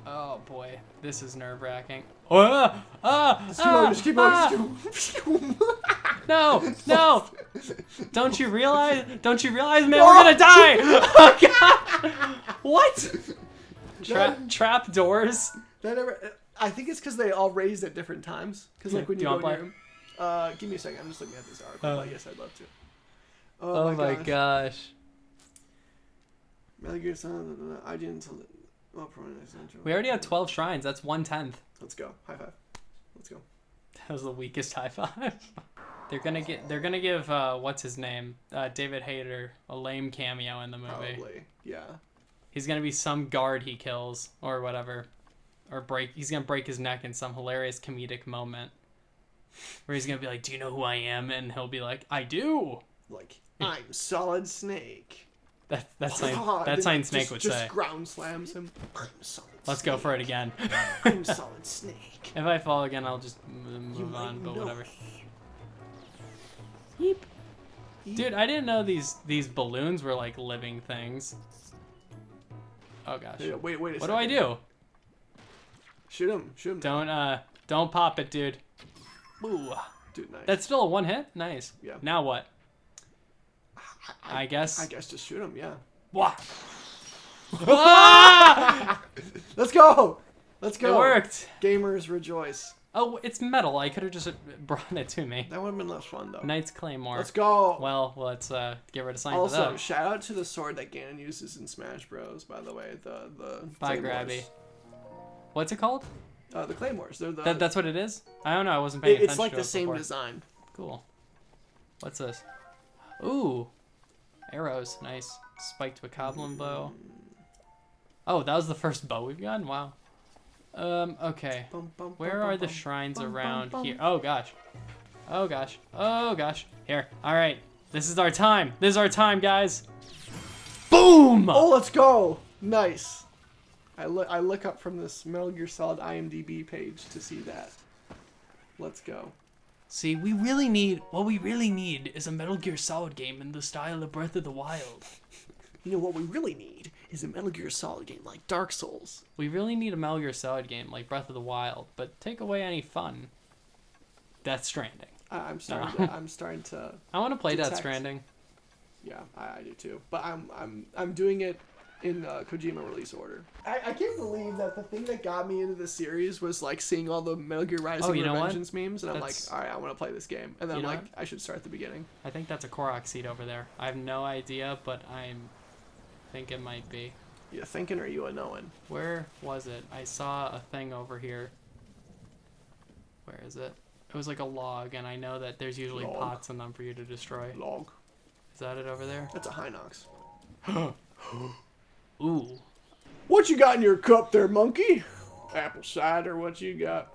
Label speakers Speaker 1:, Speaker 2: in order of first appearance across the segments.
Speaker 1: Oh boy, this is nerve-wracking. Oh,
Speaker 2: Just keep going.
Speaker 1: No, no! Don't you realize, man, we're gonna die! Oh god! What? Trap doors?
Speaker 2: I think it's because they all raised at different times. Because like when you go near them. Give me a second, I'm just looking at this article. Yes, I'd love to.
Speaker 1: Oh my gosh.
Speaker 2: Metal Gear Solid, I didn't.
Speaker 1: We already have 12 shrines. That's 1/10.
Speaker 2: Let's go. High five. Let's go.
Speaker 1: That was the weakest high five. They're gonna give what's his name, David Hayter, a lame cameo in the movie.
Speaker 2: Probably, yeah.
Speaker 1: He's gonna be some guard he kills or whatever, or he's gonna break his neck in some hilarious comedic moment, where he's gonna be like, "Do you know who I am?" And he'll be like, "I do."
Speaker 2: Like, I'm Solid Snake.
Speaker 1: That's something Snake would say.
Speaker 2: Just ground slams him. I'm Solid
Speaker 1: Let's
Speaker 2: Snake.
Speaker 1: go for it again.
Speaker 2: I'm Solid Snake.
Speaker 1: If I fall again, I'll just move on, but whatever. Yeep. Dude, I didn't know these balloons were like living things. Oh gosh.
Speaker 2: Yeah, wait a second.
Speaker 1: What do I do?
Speaker 2: Shoot him.
Speaker 1: Don't pop it, dude. Ooh.
Speaker 2: Dude, nice.
Speaker 1: That's still a one hit? Nice.
Speaker 2: Yeah.
Speaker 1: Now what? I guess
Speaker 2: just shoot him, yeah.
Speaker 1: What?
Speaker 2: Let's go! Let's go!
Speaker 1: It worked!
Speaker 2: Gamers rejoice.
Speaker 1: Oh, it's metal. I could have just brought it to me.
Speaker 2: That would have been less fun, though.
Speaker 1: Knight's Claymore.
Speaker 2: Let's go!
Speaker 1: Well, let's get rid of something for
Speaker 2: Also,
Speaker 1: that.
Speaker 2: shout out to the sword that Ganon uses in Smash Bros, by the way. The
Speaker 1: Bye,
Speaker 2: Claymores.
Speaker 1: Grabby. What's it called?
Speaker 2: The Claymores. They're the...
Speaker 1: That's what it is? I don't know. I wasn't paying attention
Speaker 2: It's like
Speaker 1: to
Speaker 2: the
Speaker 1: it
Speaker 2: same
Speaker 1: before.
Speaker 2: design.
Speaker 1: Cool. What's this? Ooh. Arrows. Nice. Spiked Bokoblin bow. Oh, that was the first bow we've gotten? Wow. Okay. Where are the shrines around here? Oh, gosh. Oh, gosh. Oh, gosh. Here. All right. This is our time. This is our time, guys. Boom!
Speaker 2: Oh, let's go! Nice. I look up from this Metal Gear Solid IMDb page to see that. Let's go.
Speaker 1: See, what we really need is a Metal Gear Solid game in the style of Breath of the Wild.
Speaker 2: You know what we really need is a Metal Gear Solid game like Dark Souls.
Speaker 1: We really need a Metal Gear Solid game like Breath of the Wild, but take away any fun. Death Stranding.
Speaker 2: I'm starting to.
Speaker 1: I want to play
Speaker 2: detect.
Speaker 1: Death Stranding.
Speaker 2: Yeah, I do too. But I'm doing it in Kojima release order. I can't believe that the thing that got me into the series was like seeing all the Metal Gear Rising Revengeance memes, and I'm like, all right, I want to play this game, and then I'm like, I should start at the beginning.
Speaker 1: I think that's a Korok seed over there. I have no idea, but I think it might be.
Speaker 2: You thinking or you a knowing?
Speaker 1: Where was it? I saw a thing over here. Where is it? It was like a log, and I know that there's usually pots in them for you to destroy.
Speaker 2: Log.
Speaker 1: Is that it over there?
Speaker 2: That's a Hinox.
Speaker 1: Ooh.
Speaker 2: What you got in your cup there, monkey? Apple cider, what you got?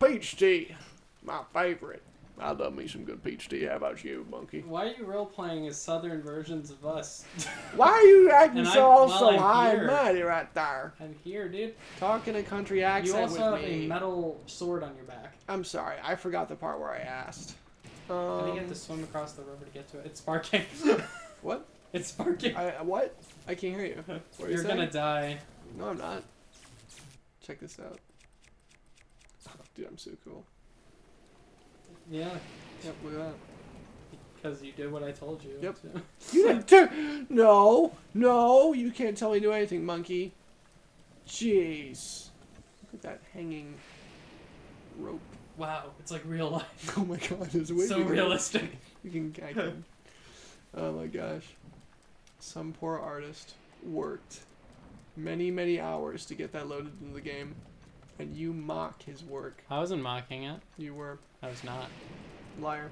Speaker 2: Peach tea. My favorite. I love me some good peach tea. How about you, monkey?
Speaker 1: Why are you role-playing as southern versions of us?
Speaker 2: Why are you acting so
Speaker 1: I'm
Speaker 2: high and
Speaker 1: here.
Speaker 2: mighty right there?
Speaker 1: I'm here, dude.
Speaker 2: Talking a country accent
Speaker 1: You also
Speaker 2: with
Speaker 1: have
Speaker 2: me.
Speaker 1: a metal sword on your back.
Speaker 2: I'm sorry, I forgot the part where I asked.
Speaker 1: I think you have to swim across the river to get to it. It's sparking.
Speaker 2: What?
Speaker 1: It's sparking.
Speaker 2: What? I can't hear you. What are
Speaker 1: You're
Speaker 2: you
Speaker 1: gonna die.
Speaker 2: No, I'm not. Check this out. Oh, dude, I'm so cool.
Speaker 1: Yeah.
Speaker 2: Yep, look at that.
Speaker 1: Because you did what I told you.
Speaker 2: Yep.
Speaker 1: To.
Speaker 2: You didn't do. No, you can't tell me to do anything, monkey. Jeez. Look at that hanging rope.
Speaker 1: Wow, it's like real life.
Speaker 2: Oh my god, it's way
Speaker 1: So
Speaker 2: bigger.
Speaker 1: realistic.
Speaker 2: I can. Oh my gosh. Some poor artist worked many hours to get that loaded into the game, and you mock his work.
Speaker 1: I wasn't mocking it.
Speaker 2: You were.
Speaker 1: I was not.
Speaker 2: Liar.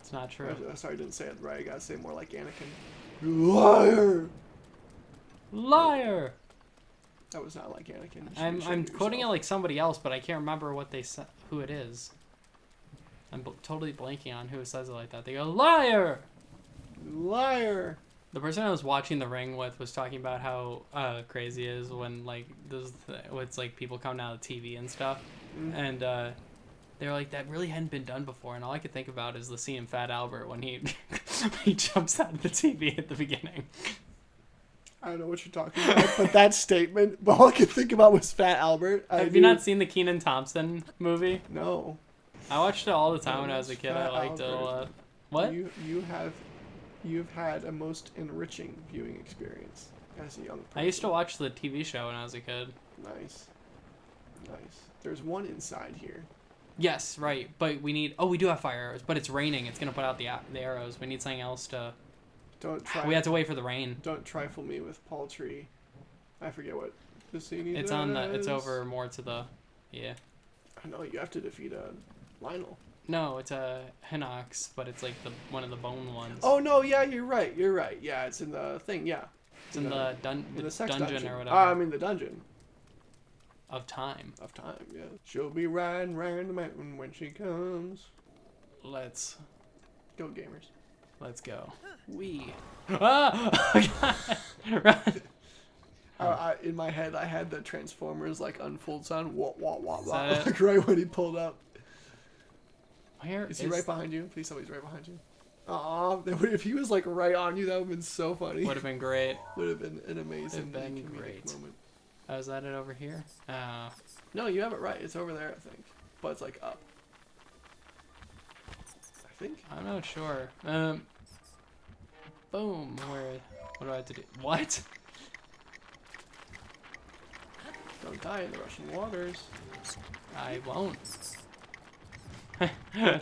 Speaker 1: It's not true.
Speaker 2: Sorry, I didn't say it right. I gotta say more like Anakin. Liar!
Speaker 1: Liar!
Speaker 2: That was not like Anakin.
Speaker 1: I'm quoting it like somebody else, but I can't remember what they said, who it is. I'm totally blanking on who says it like that. They go, liar!
Speaker 2: Liar!
Speaker 1: The person I was watching The Ring with was talking about how crazy it is when like it's like people come down to TV and stuff, and they're like, that really hadn't been done before, and all I could think about is the scene in Fat Albert when he he jumps out of the TV at the beginning.
Speaker 2: I don't know what you're talking about, but that statement, all I could think about was Fat Albert.
Speaker 1: Have you not seen the Kenan Thompson movie?
Speaker 2: No.
Speaker 1: I watched it all the time when I was a kid. I liked it a lot. What?
Speaker 2: You've had a most enriching viewing experience as a young person.
Speaker 1: I used to watch the TV show when I was a kid.
Speaker 2: Nice. There's one inside here.
Speaker 1: Yes, right. But we need... Oh, we do have fire arrows, but it's raining. It's going to put out the arrows. We need something else to... We have to wait for the rain.
Speaker 2: Don't trifle me with paltry. I forget what the scene is.
Speaker 1: It's on the... It's over more to the... Yeah.
Speaker 2: I know, you have to defeat a Lionel.
Speaker 1: No, it's a Hinox, but it's like one of the bone ones.
Speaker 2: Oh, no, yeah, you're right. Yeah, it's in the thing, yeah.
Speaker 1: It's in the dungeon or whatever.
Speaker 2: I mean the dungeon.
Speaker 1: Of time,
Speaker 2: yeah. She'll be riding round the mountain when she comes.
Speaker 1: Let's
Speaker 2: go, gamers.
Speaker 1: Let's go. Ah!
Speaker 2: Run. In my head, I had the Transformers like unfold sound. Wah, wah, wah, wah.
Speaker 1: Is that
Speaker 2: Like right when he pulled up.
Speaker 1: Where
Speaker 2: is he right behind you? Please tell me he's right behind you. Aw, if he was like right on you, that would have been so funny.
Speaker 1: Would have been great.
Speaker 2: Would have been an amazing
Speaker 1: great
Speaker 2: moment.
Speaker 1: Oh, is that it over here?
Speaker 2: No, you have it right. It's over there, I think. But it's like up. I think.
Speaker 1: I'm not sure. Boom. What do I have to do? What?
Speaker 2: Don't die in the Russian waters.
Speaker 1: I won't. Oh,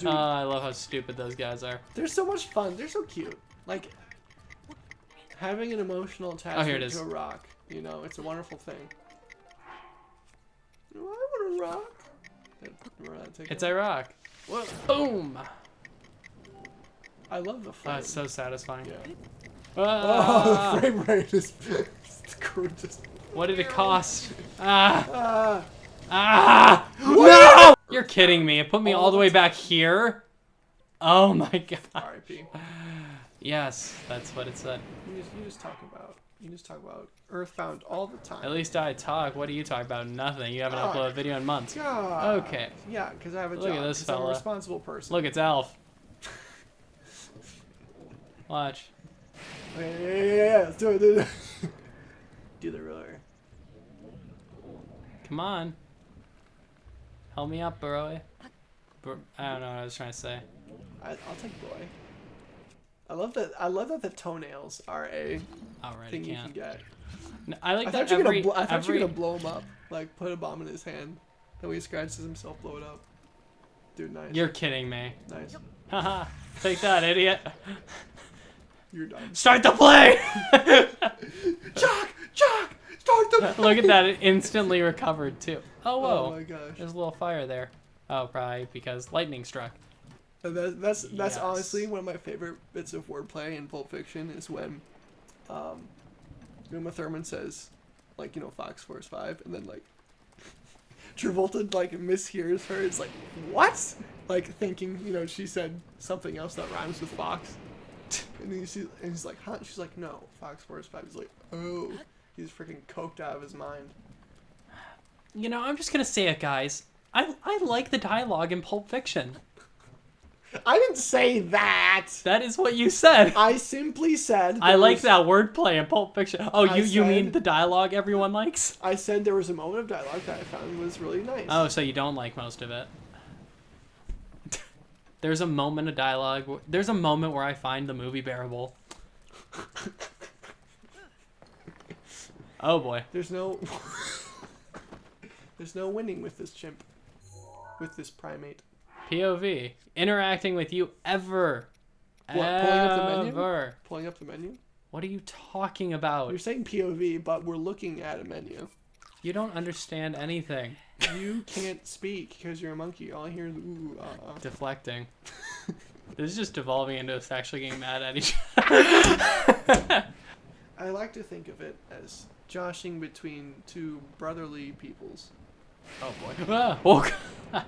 Speaker 1: I love how stupid those guys are.
Speaker 2: They're so much fun. They're so cute. Like, having an emotional attachment to a rock. You know, it's a wonderful thing. I want a rock.
Speaker 1: It's a rock.
Speaker 2: What?
Speaker 1: Boom!
Speaker 2: I love the flame.
Speaker 1: That's so satisfying.
Speaker 2: Yeah.
Speaker 1: Ah!
Speaker 2: Oh, the frame rate is just...
Speaker 1: What did it cost? Ah!
Speaker 2: No!
Speaker 1: You're kidding me. It put me all the way back here? Oh my god.
Speaker 2: R.I.P.
Speaker 1: Yes, that's what it said.
Speaker 2: You just talk about Earthbound all the time.
Speaker 1: At least I talk. What do you talk about? Nothing. You haven't uploaded a video in months.
Speaker 2: God.
Speaker 1: Okay.
Speaker 2: Yeah, because I have a job.
Speaker 1: Look at this fella.
Speaker 2: I'm a responsible person.
Speaker 1: Look, it's Alf. Watch.
Speaker 2: Yeah. Let's do it. Do the roar.
Speaker 1: Come on. Help me up, bro. I don't know what I was trying to say.
Speaker 2: I'll take boy. I love that the toenails are a thing you can get.
Speaker 1: No, I like that.
Speaker 2: I thought you were gonna blow him up, like put a bomb in his hand. Then when he scratches himself, blow it up. Dude, nice.
Speaker 1: You're kidding me.
Speaker 2: Nice.
Speaker 1: Haha. Take that, idiot.
Speaker 2: You're done.
Speaker 1: Start the play.
Speaker 2: Jock, start the play.
Speaker 1: Look at that! It instantly recovered too. Oh whoa!
Speaker 2: Oh my gosh!
Speaker 1: There's a little fire there. Oh, probably because lightning struck.
Speaker 2: That's honestly one of my favorite bits of wordplay in Pulp Fiction is when, Uma Thurman says, like, you know, Fox Force 5, and then like Travolta like mishears her. It's like, what? Like thinking, you know, she said something else that rhymes with Fox, and he's like, huh? She's like, no, Fox Force 5. He's like, oh, he's freaking coked out of his mind.
Speaker 1: You know, I'm just gonna say it, guys. I like the dialogue in Pulp Fiction.
Speaker 2: I didn't say that.
Speaker 1: That is what you said.
Speaker 2: I simply said...
Speaker 1: I like that wordplay in Pulp Fiction. Oh, you mean the dialogue everyone likes?
Speaker 2: I said there was a moment of dialogue that I found was really nice.
Speaker 1: Oh, so you don't like most of it. There's a moment of dialogue. There's a moment where I find the movie bearable. Oh, boy.
Speaker 2: There's no winning with this chimp. With this primate.
Speaker 1: POV. Interacting with you ever.
Speaker 2: What, pulling up the menu? Pulling up the menu?
Speaker 1: What are you talking about?
Speaker 2: You're saying POV, but we're looking at a menu.
Speaker 1: You don't understand anything.
Speaker 2: You can't speak because you're a monkey. All I hear is ooh,
Speaker 1: Deflecting. This is just devolving into us actually getting mad at each other.
Speaker 2: I like to think of it as joshing between two brotherly peoples.
Speaker 1: Oh boy. Ah, oh gosh.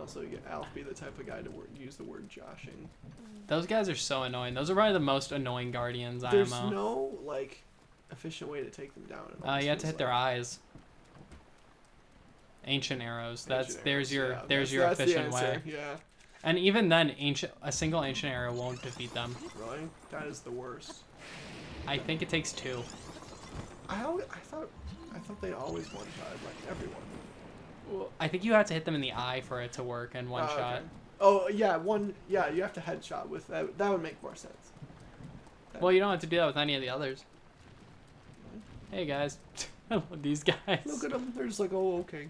Speaker 2: Also, you get Alf be the type of guy to use the word joshing.
Speaker 1: Those guys are so annoying. Those are probably the most annoying guardians IMO.
Speaker 2: There's no, like, efficient way to take them down.
Speaker 1: You have to hit their eyes. Ancient arrows. There's your efficient way.
Speaker 2: Yeah.
Speaker 1: And even then, a single ancient arrow won't defeat them.
Speaker 2: Really? That is the worst.
Speaker 1: I think it takes 2.
Speaker 2: I thought they always one-shot, like, everyone.
Speaker 1: Well, I think you have to hit them in the eye for it to work in one shot.
Speaker 2: Okay. Oh, yeah, yeah, you have to headshot with that. That would make more sense.
Speaker 1: Well, you don't have to do that with any of the others. Hey, guys. I love these guys.
Speaker 2: Look at them. They're just like, oh, okay.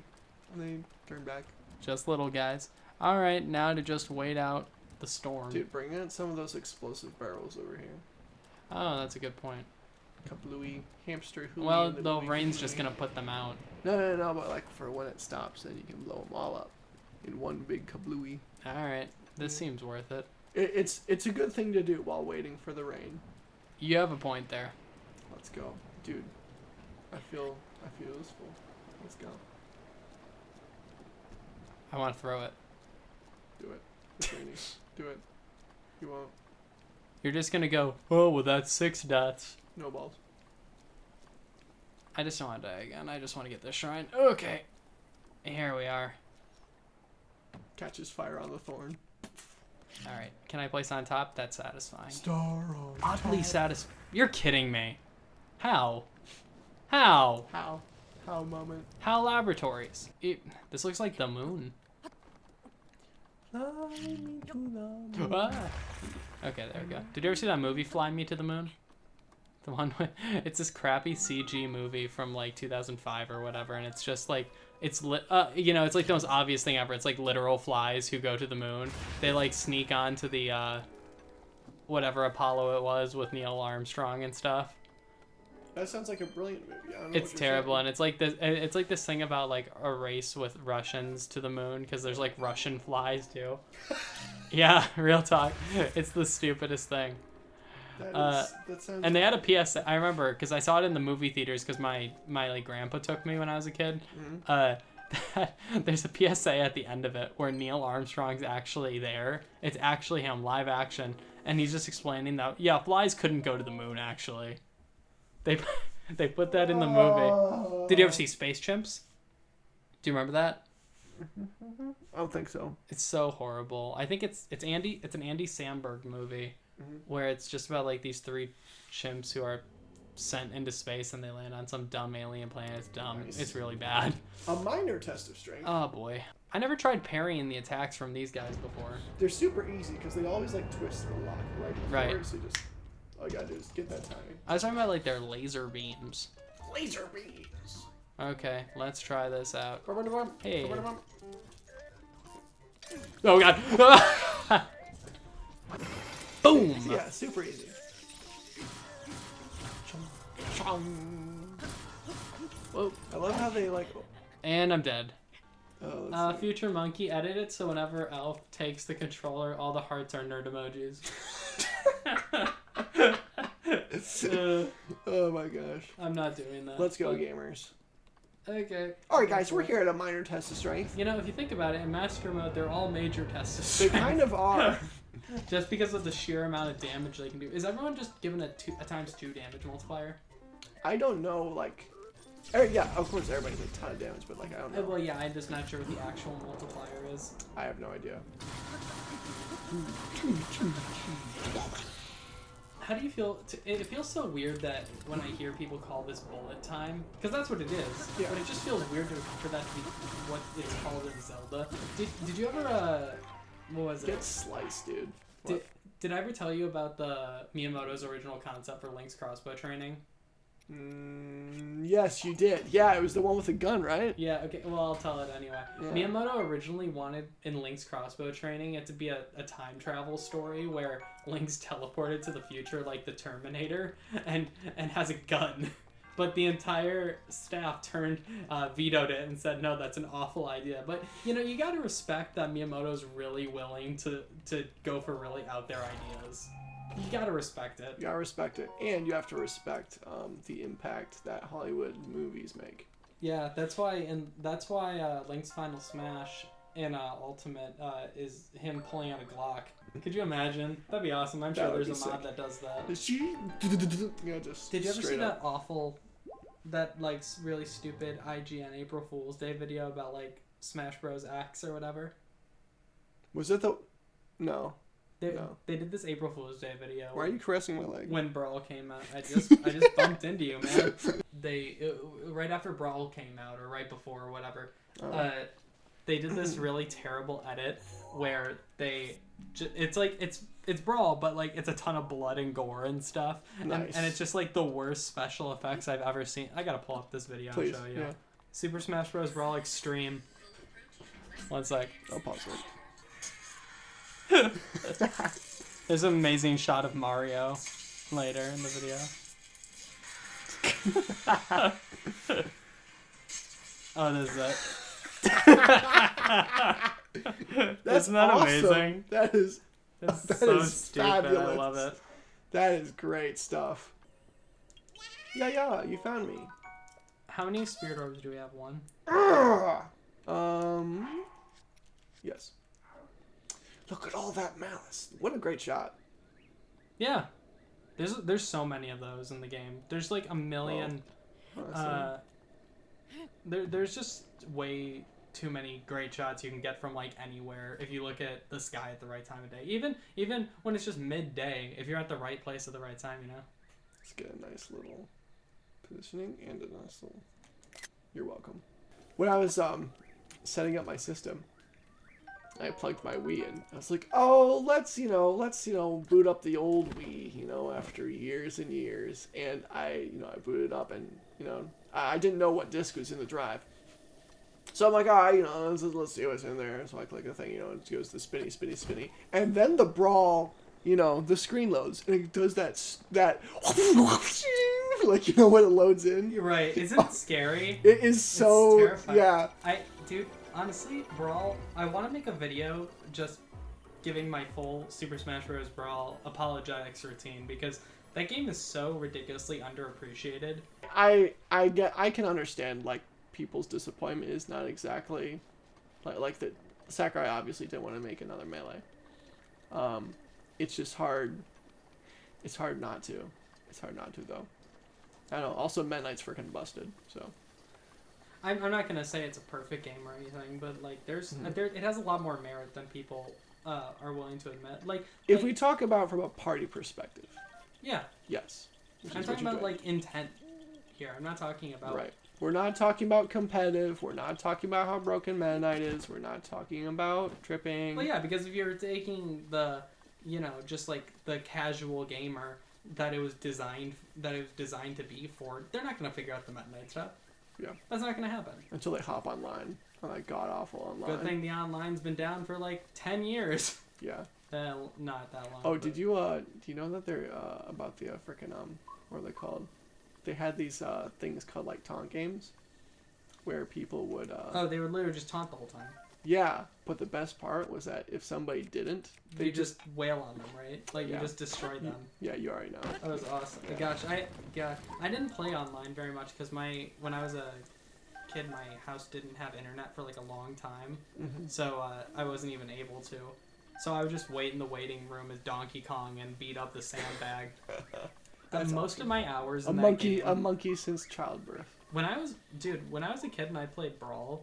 Speaker 2: And they turn back.
Speaker 1: Just little guys. All right, now to just wait out the storm.
Speaker 2: Dude, bring in some of those explosive barrels over here.
Speaker 1: Oh, that's a good point.
Speaker 2: Kablooey, hamster, hooey.
Speaker 1: Well, the rain's just going to put them out.
Speaker 2: No, but like for when it stops, then you can blow them all up in one big kablooey.
Speaker 1: All right, this seems worth it.
Speaker 2: It's a good thing to do while waiting for the rain.
Speaker 1: You have a point there.
Speaker 2: Let's go, dude. I feel useful. Let's go.
Speaker 1: I want to throw it.
Speaker 2: Do it. It's raining. Do it. You won't.
Speaker 1: You're just gonna go, oh, well, that's 6 dots.
Speaker 2: No balls.
Speaker 1: I just don't want to die again. I just want to get this shrine. Okay. Here we are.
Speaker 2: Catches fire on the thorn.
Speaker 1: Alright. Can I place on top? That's satisfying.
Speaker 2: Star on
Speaker 1: Oddly
Speaker 2: top.
Speaker 1: satisfying. You're kidding me. How? How?
Speaker 2: How moment?
Speaker 1: How laboratories? This looks like the moon.
Speaker 2: Fly me to the moon.
Speaker 1: Ah. Okay, there we go. Did you ever see that movie, Fly Me to the Moon? The one with, it's this crappy CG movie from like 2005 or whatever, and it's just like, it's you know, it's like the most obvious thing ever. It's like literal flies who go to the moon. They like sneak onto the whatever Apollo it was with Neil Armstrong and stuff.
Speaker 2: That sounds like a brilliant movie. I don't know
Speaker 1: It's terrible, and it's like this thing about like a race with Russians to the moon because there's like Russian flies too. Yeah, real talk. It's the stupidest thing.
Speaker 2: That sounds.
Speaker 1: And they had a PSA. I remember because I saw it in the movie theaters because my like grandpa took me when I was a kid.
Speaker 2: Mm-hmm.
Speaker 1: There's a PSA at the end of it where Neil Armstrong's actually there. It's actually him, live action, and he's just explaining that flies couldn't go to the moon actually. They put that in the movie. Did you ever see Space Chimps? Do you remember that?
Speaker 2: I don't think so.
Speaker 1: It's so horrible. I think it's an Andy Samberg movie where it's just about like these 3 chimps who are sent into space and they land on some dumb alien planet. It's dumb.
Speaker 2: Nice.
Speaker 1: It's really bad.
Speaker 2: A minor test of strength.
Speaker 1: Oh boy. I never tried parrying the attacks from these guys before.
Speaker 2: They're super easy because they always like twist or lock right before.
Speaker 1: Right.
Speaker 2: So you just all you gotta do is get that timing.
Speaker 1: I was talking about like their laser beams.
Speaker 2: Laser beams.
Speaker 1: Okay, let's try this out. Hey.
Speaker 2: Hey.
Speaker 1: Oh god. Boom.
Speaker 2: Yeah, super easy. Whoa. I love how they like.
Speaker 1: And I'm dead.
Speaker 2: Oh,
Speaker 1: Future Monkey, edit it so whenever Elf takes the controller, all the hearts are nerd emojis.
Speaker 2: Oh my gosh.
Speaker 1: I'm not doing that.
Speaker 2: Let's go, gamers.
Speaker 1: Okay.
Speaker 2: Alright, guys, we're here at a minor test of strength.
Speaker 1: You know, if you think about it, in Master Mode, they're all major tests of
Speaker 2: They
Speaker 1: strength.
Speaker 2: kind of are.
Speaker 1: Just because of the sheer amount of damage they can do. Is everyone just given a ×2 damage multiplier?
Speaker 2: I don't know, like. Yeah, of course, everybody does a ton of damage, but like, I don't know.
Speaker 1: Well, yeah, I'm just not sure what the actual multiplier is.
Speaker 2: I have no idea.
Speaker 1: How do you feel? It feels so weird that when I hear people call this bullet time, because that's what it is.
Speaker 2: Yeah.
Speaker 1: But it just feels weird for that to be what it's called in Zelda. Did you ever what was it?
Speaker 2: Get sliced, dude.
Speaker 1: Did I ever tell you about the Miyamoto's original concept for Link's crossbow training?
Speaker 2: Yes, you did. Yeah, it was the one with the gun, right?
Speaker 1: Yeah, okay, well, I'll tell it anyway.
Speaker 2: Yeah.
Speaker 1: Miyamoto originally wanted in Link's crossbow training it to be a time travel story where Link's teleported to the future like the Terminator and has a gun. But the entire staff vetoed it and said, no, that's an awful idea. But, you know, you gotta respect that Miyamoto's really willing to go for really out there ideas. You gotta respect it.
Speaker 2: You gotta respect it. And you have to respect the impact that Hollywood movies make.
Speaker 1: Yeah, that's why Link's Final Smash in Ultimate is him pulling out a Glock. Could you imagine? That'd be awesome. I'm sure there's a mod that does that.
Speaker 2: Yeah, just
Speaker 1: Did you ever see
Speaker 2: up.
Speaker 1: that like really stupid IGN April Fool's Day video about like Smash Bros. X or whatever?
Speaker 2: Was it the... No.
Speaker 1: They did this April Fool's Day video.
Speaker 2: Why are you caressing my leg?
Speaker 1: When Brawl came out, I just bumped into you, man. Right after Brawl came out, or right before, or whatever. They did this really terrible edit where it's Brawl, but like it's a ton of blood and gore and stuff, and it's just like the worst special effects I've ever seen. I gotta pull up this video and show you. Yeah. Super Smash Bros. Brawl Extreme. One sec.
Speaker 2: I'll pause it.
Speaker 1: There's an amazing shot of Mario later in the video. Oh, this is it. Isn't that
Speaker 2: awesome.
Speaker 1: Amazing?
Speaker 2: That's
Speaker 1: so stupid.
Speaker 2: Fabulous.
Speaker 1: I love it.
Speaker 2: That is great stuff. Yeah, you found me.
Speaker 1: How many spirit orbs do we have? One?
Speaker 2: Yes. Look at all that malice. What a great shot.
Speaker 1: Yeah. There's so many of those in the game. There's like a million. There's just way too many great shots you can get from like anywhere if you look at the sky at the right time of day. Even when it's just midday, if you're at the right place at the right time, you know.
Speaker 2: Let's get a nice little positioning and a nice little. You're welcome. When I was setting up my system, I plugged my Wii in. I was like, oh, let's boot up the old Wii, after years and years. And I booted up, and I didn't know what disc was in the drive. So I'm like, let's see what's in there. So I click the thing, it goes to spinny, spinny, spinny. And then the Brawl, the screen loads, and it does that like, when it loads in.
Speaker 1: You're right. Isn't it scary?
Speaker 2: It is so,
Speaker 1: it's terrifying.
Speaker 2: Yeah.
Speaker 1: Dude, honestly, Brawl, I want to make a video just giving my full Super Smash Bros. Brawl apologetics routine, because that game is so ridiculously underappreciated.
Speaker 2: I can understand, like, people's disappointment is not exactly like that. Sakurai obviously didn't want to make another Melee. It's just hard. It's hard not to. It's hard not to, though. I don't know. Also, Meta Knight's freaking busted. So.
Speaker 1: I'm not gonna say it's a perfect game or anything, but like it has a lot more merit than people are willing to admit. Like
Speaker 2: if we talk about from a party perspective.
Speaker 1: Yeah.
Speaker 2: Yes.
Speaker 1: I'm talking about like intent here. I'm not talking about.
Speaker 2: Right. We're not talking about competitive. We're not talking about how broken Meta Knight is. We're not talking about tripping.
Speaker 1: Well, yeah, because if you're taking the, just like the casual gamer that it was designed to be for, they're not gonna figure out the Meta Knight stuff.
Speaker 2: Yeah.
Speaker 1: That's not gonna happen.
Speaker 2: Until they hop online. On that god awful online.
Speaker 1: Good thing the online's been down for like 10 years.
Speaker 2: Yeah.
Speaker 1: Not that long.
Speaker 2: Oh, do you know that they're about the freaking what are they called? They had these things called like taunt games, where people would.
Speaker 1: They would literally just taunt the whole time.
Speaker 2: Yeah, but the best part was that if somebody didn't,
Speaker 1: they just wail on them, right? Like you just destroy them.
Speaker 2: Yeah, you already know.
Speaker 1: That was awesome. Yeah. Gosh, I didn't play online very much because when I was a kid, my house didn't have internet for like a long time, so I wasn't even able to. So I would just wait in the waiting room as Donkey Kong and beat up the sandbag. Most of my hours in that game,
Speaker 2: a monkey since childbirth.
Speaker 1: When I was a kid and I played Brawl,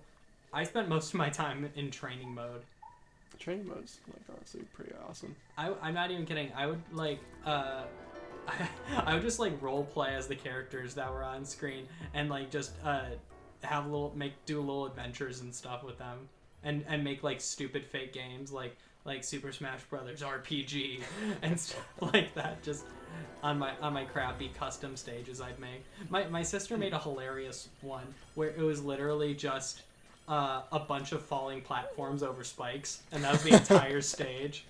Speaker 1: I spent most of my time in training mode.
Speaker 2: Training mode's like honestly pretty awesome.
Speaker 1: I'm not even kidding. I would like I would just like role play as the characters that were on screen and like just do little adventures and stuff with them and make like stupid fake games like Super Smash Brothers RPG and stuff like that, just on my crappy custom stages I'd make. My sister made a hilarious one where it was literally just a bunch of falling platforms over spikes, and that was the entire stage.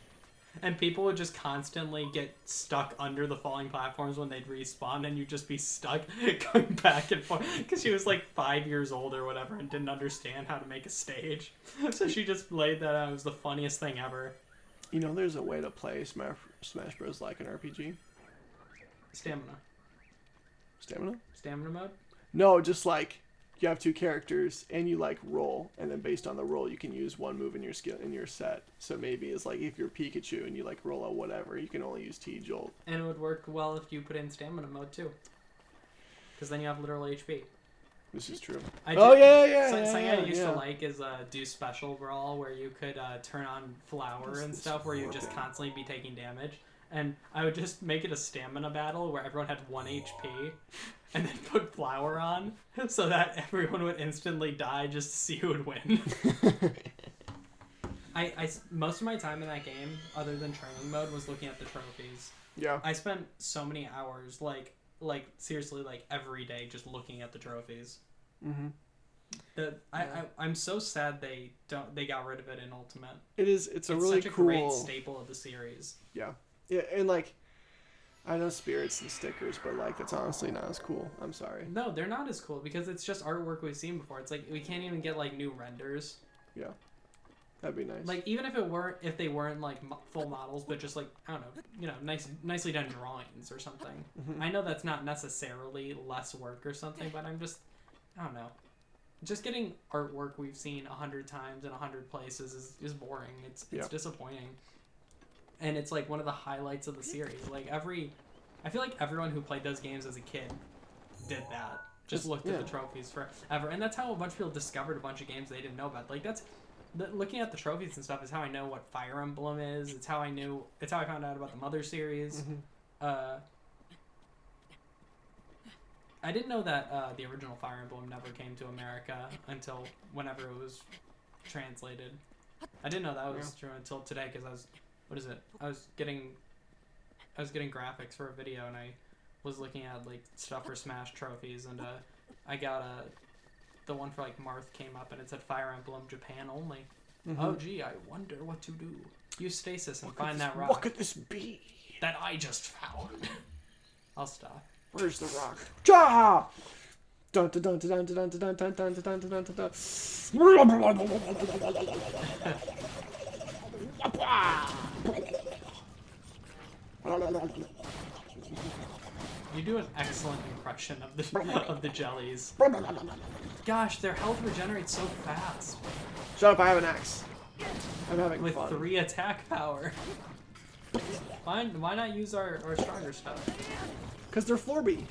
Speaker 1: And people would just constantly get stuck under the falling platforms when they'd respawn, and you'd just be stuck going back and forth. Because she was like 5 years old or whatever and didn't understand how to make a stage. So she just laid that out. It was the funniest thing ever.
Speaker 2: There's a way to play Smash Bros. Like an RPG.
Speaker 1: Stamina.
Speaker 2: Stamina?
Speaker 1: Stamina mode?
Speaker 2: No, just like you have two characters and you like roll, and then based on the roll you can use one move in your skill in your set. So maybe it's like if you're Pikachu and you like roll out whatever, you can only use T-Jolt.
Speaker 1: And it would work well if you put in stamina mode too, because then you have literal HP.
Speaker 2: This is true.
Speaker 3: Something I used to like is do special Brawl where you could turn on flower and stuff where you just constantly be taking damage. And I would just make it a stamina battle where everyone had 1 HP and then put flower on so that everyone would instantly die just to see who would win. I most of my time in that game, other than training mode, was looking at the trophies.
Speaker 2: Yeah.
Speaker 3: I spent so many hours, like seriously, like every day, just looking at the trophies. Mm-hmm. I'm so sad they got rid of it in Ultimate.
Speaker 2: It's a really
Speaker 3: such a
Speaker 2: cool
Speaker 3: great staple of the series.
Speaker 2: Yeah. Yeah, and like I know spirits and stickers, but like that's honestly not as cool. I'm sorry.
Speaker 3: No, they're not as cool because it's just artwork we've seen before. It's like we can't even get like new renders.
Speaker 2: Yeah. That'd be nice.
Speaker 3: Like even if they weren't like full models, but just like I don't know, nicely done drawings or something. Mm-hmm. I know that's not necessarily less work or something, but I don't know. Just getting artwork we've seen 100 times in 100 places is boring. It's disappointing. And it's like one of the highlights of the series. Like I feel like everyone who played those games as a kid did that. Just looked at the trophies forever, and that's how a bunch of people discovered a bunch of games they didn't know about. Like looking at the trophies and stuff is how I know what Fire Emblem is. It's how I found out about the Mother series. Mm-hmm. I didn't know that the original Fire Emblem never came to America until whenever it was translated. I didn't know that was true until today because I was getting graphics for a video and I was looking at like stuff for Smash trophies and I got the one for like Marth came up and it said Fire Emblem Japan only. Mm-hmm. Oh gee, I wonder what to do. Use stasis and find that rock.
Speaker 2: What could this be?
Speaker 3: That I just found. I'll stop.
Speaker 2: Where's the rock? Ja! Dun dun dun dun dun dun dun dun dun dun dun dun dun.
Speaker 3: You do an excellent impression of the jellies. Gosh, their health regenerates so fast.
Speaker 2: Shut up! I have an axe. I'm having
Speaker 3: with
Speaker 2: fun.
Speaker 3: 3 attack power. Why not use our stronger stuff?
Speaker 2: Because they're Florby.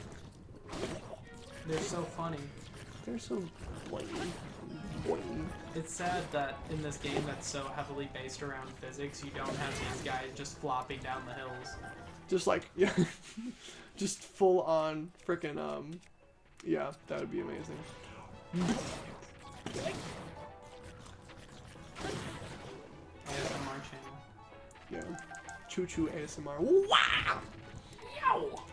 Speaker 3: They're so funny.
Speaker 2: They're so boing.
Speaker 3: It's sad that in this game that's so heavily based around physics, you don't have these guys just flopping down the hills.
Speaker 2: Just like, yeah. Just full on frickin' yeah, that would be amazing.
Speaker 3: ASMR channel.
Speaker 2: Yeah. Choo choo ASMR. Wow! Yow!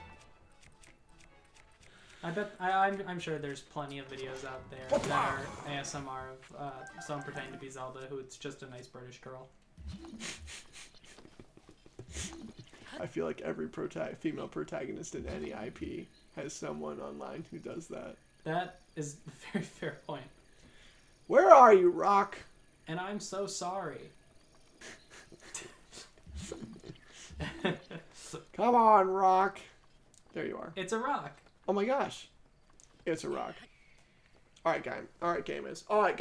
Speaker 3: I bet I'm sure there's plenty of videos out there that are ASMR of someone pretending to be Zelda who it's just a nice British girl.
Speaker 2: I feel like every female protagonist in any IP has someone online who does that.
Speaker 3: That is a very fair point.
Speaker 2: Where are you, Rock?
Speaker 3: And I'm so sorry.
Speaker 2: Come on, Rock. There you are.
Speaker 3: It's a rock.
Speaker 2: Oh my gosh. It's a rock. Alright, gamers.
Speaker 3: What?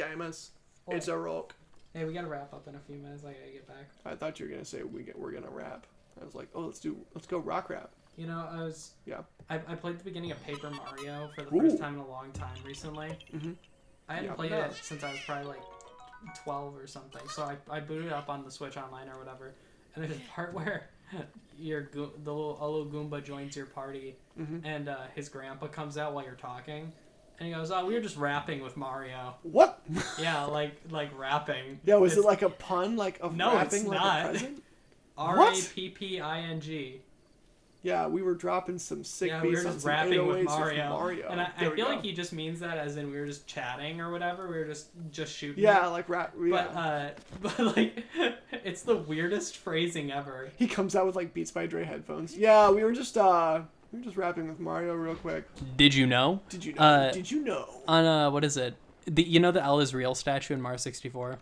Speaker 2: It's a rock.
Speaker 3: Hey, we gotta wrap up in a few minutes. I gotta get back.
Speaker 2: I thought you were gonna say we're gonna rap. I was like, oh, let's go rock rap.
Speaker 3: You know, I played the beginning of Paper Mario for the first time in a long time recently. Mm-hmm. I hadn't played it since I was probably like 12 or something. So I booted it up on the Switch Online or whatever. And there's a part where a little Goomba joins your party, and his grandpa comes out while you're talking, and he goes, "Oh, we were just rapping with Mario."
Speaker 2: What?
Speaker 3: Yeah, like rapping.
Speaker 2: Yeah, was it like a pun, like of
Speaker 3: no,
Speaker 2: rapping
Speaker 3: it's
Speaker 2: like
Speaker 3: not.
Speaker 2: a present?
Speaker 3: RAPPING.
Speaker 2: Yeah, we were dropping some sick beats.
Speaker 3: We were just rapping with Mario. And I feel
Speaker 2: go.
Speaker 3: like he just means that as in we were just chatting or whatever. We were just shooting.
Speaker 2: Yeah, like rap. Yeah.
Speaker 3: But like, it's the weirdest phrasing ever.
Speaker 2: He comes out with like Beats by Dre headphones. Yeah, we were just rapping with Mario real quick.
Speaker 1: Did you know?
Speaker 2: Did you know? Did you know?
Speaker 1: On what is it? The L is real statue in Mario 64.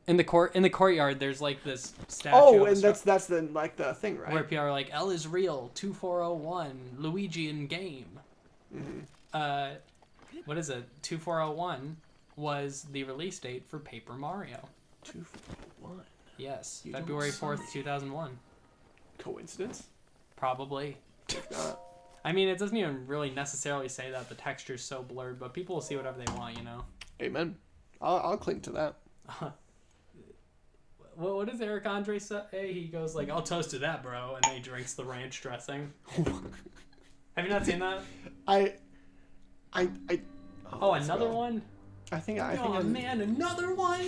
Speaker 1: In the courtyard, there's like this statue.
Speaker 2: Oh, and that's the like the thing, right?
Speaker 1: Where people are like, L is real, 2401, Luigi in game. Mm-hmm. What is it? 2401 was the release date for Paper Mario.
Speaker 2: 2401.
Speaker 1: Yes, February 4th, 2001.
Speaker 2: Coincidence?
Speaker 1: Probably.
Speaker 3: I mean, it doesn't even really necessarily say that the texture's so blurred, but people will see whatever they want, you know?
Speaker 2: Amen. I'll cling to that.
Speaker 3: What does Eric Andre say? He goes like, "I'll toast to that, bro," and then he drinks the ranch dressing. Have you not seen that? Oh, another one?
Speaker 2: I think
Speaker 3: man, another one?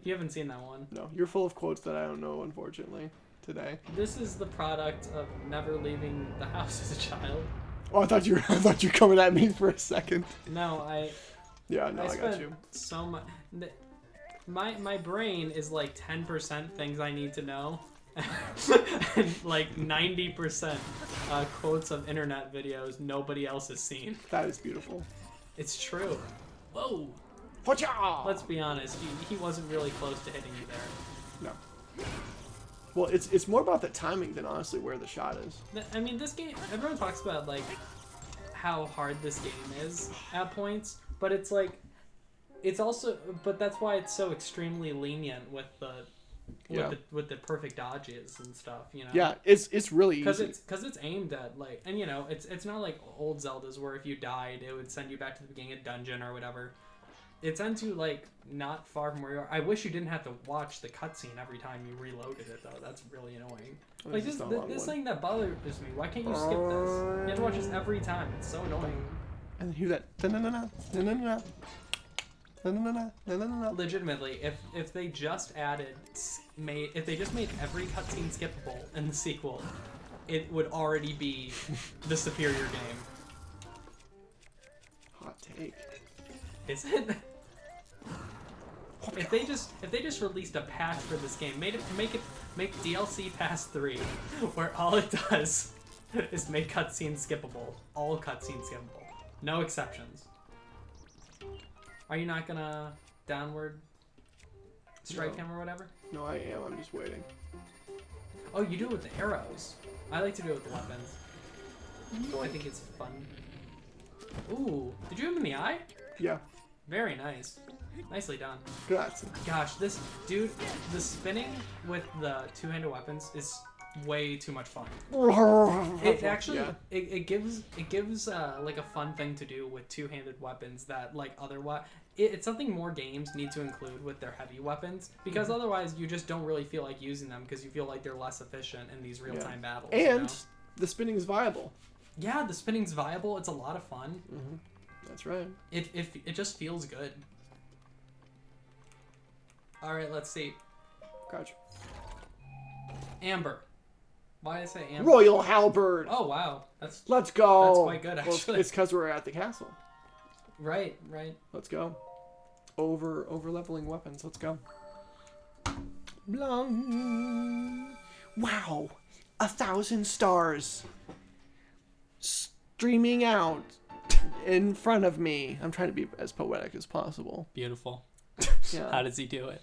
Speaker 3: You haven't seen that one.
Speaker 2: No, you're full of quotes that I don't know, unfortunately, today.
Speaker 3: This is the product of never leaving the house as a child.
Speaker 2: Oh, I thought you were coming at me for a second.
Speaker 3: No,
Speaker 2: Yeah, no, I got you.
Speaker 3: So much. My brain is like 10% things I need to know, and like 90% quotes of internet videos nobody else has seen.
Speaker 2: That is beautiful.
Speaker 3: It's true. Whoa. Let's be honest. He wasn't really close to hitting you there.
Speaker 2: No. Well, it's more about the timing than honestly where the shot is.
Speaker 3: I mean, this game. Everyone talks about like how hard this game is at points, but it's like. It's also, but that's why it's so extremely lenient with the perfect dodges and stuff, you know.
Speaker 2: Yeah, it's really easy.
Speaker 3: Because it's aimed at like, and you know, it's not like old Zeldas where if you died it would send you back to the beginning of dungeon or whatever. It sends you like not far from where you are. I wish you didn't have to watch the cutscene every time you reloaded it though. That's really annoying. Like this thing that bothers me. Why can't you skip this? You have to watch this every time. It's so annoying.
Speaker 2: And hear that? Na-na-na-na.
Speaker 3: Legitimately, if they just made every cutscene skippable in the sequel, it would already be the superior game.
Speaker 2: Hot take.
Speaker 3: Is it? If they just released a patch for this game, make DLC Pass 3, where all it does is make cutscenes skippable, all cutscenes skippable, no exceptions. Are you not gonna downward strike him or whatever?
Speaker 2: No, I am. I'm just waiting.
Speaker 3: Oh, you do it with the arrows. I like to do it with the weapons. I think it's fun. Ooh, did you hit him in the eye?
Speaker 2: Yeah.
Speaker 3: Very nice. Nicely done.
Speaker 2: Grazie.
Speaker 3: Gosh, this dude, the spinning with the two-handed weapons is way too much fun. It actually it gives like a fun thing to do with two-handed weapons that like it's something more games need to include with their heavy weapons, because otherwise you just don't really feel like using them because you feel like they're less efficient in these real-time battles.
Speaker 2: And
Speaker 3: you know?
Speaker 2: the spinning's viable.
Speaker 3: Yeah, the spinning's viable. It's a lot of fun.
Speaker 2: Mm-hmm. That's right.
Speaker 3: It just feels good. All right, let's see.
Speaker 2: Gotcha.
Speaker 3: Amber. Why did I say Amber?
Speaker 2: Royal Halberd.
Speaker 3: Oh wow,
Speaker 2: Let's go.
Speaker 3: That's quite good actually.
Speaker 2: Well, it's because we're at the castle.
Speaker 3: Right.
Speaker 2: Let's go. Over leveling weapons. Let's go. Blang. Wow, 1,000 stars streaming out in front of me. I'm trying to be as poetic as possible.
Speaker 3: Beautiful.
Speaker 2: Yeah.
Speaker 3: How does he do it?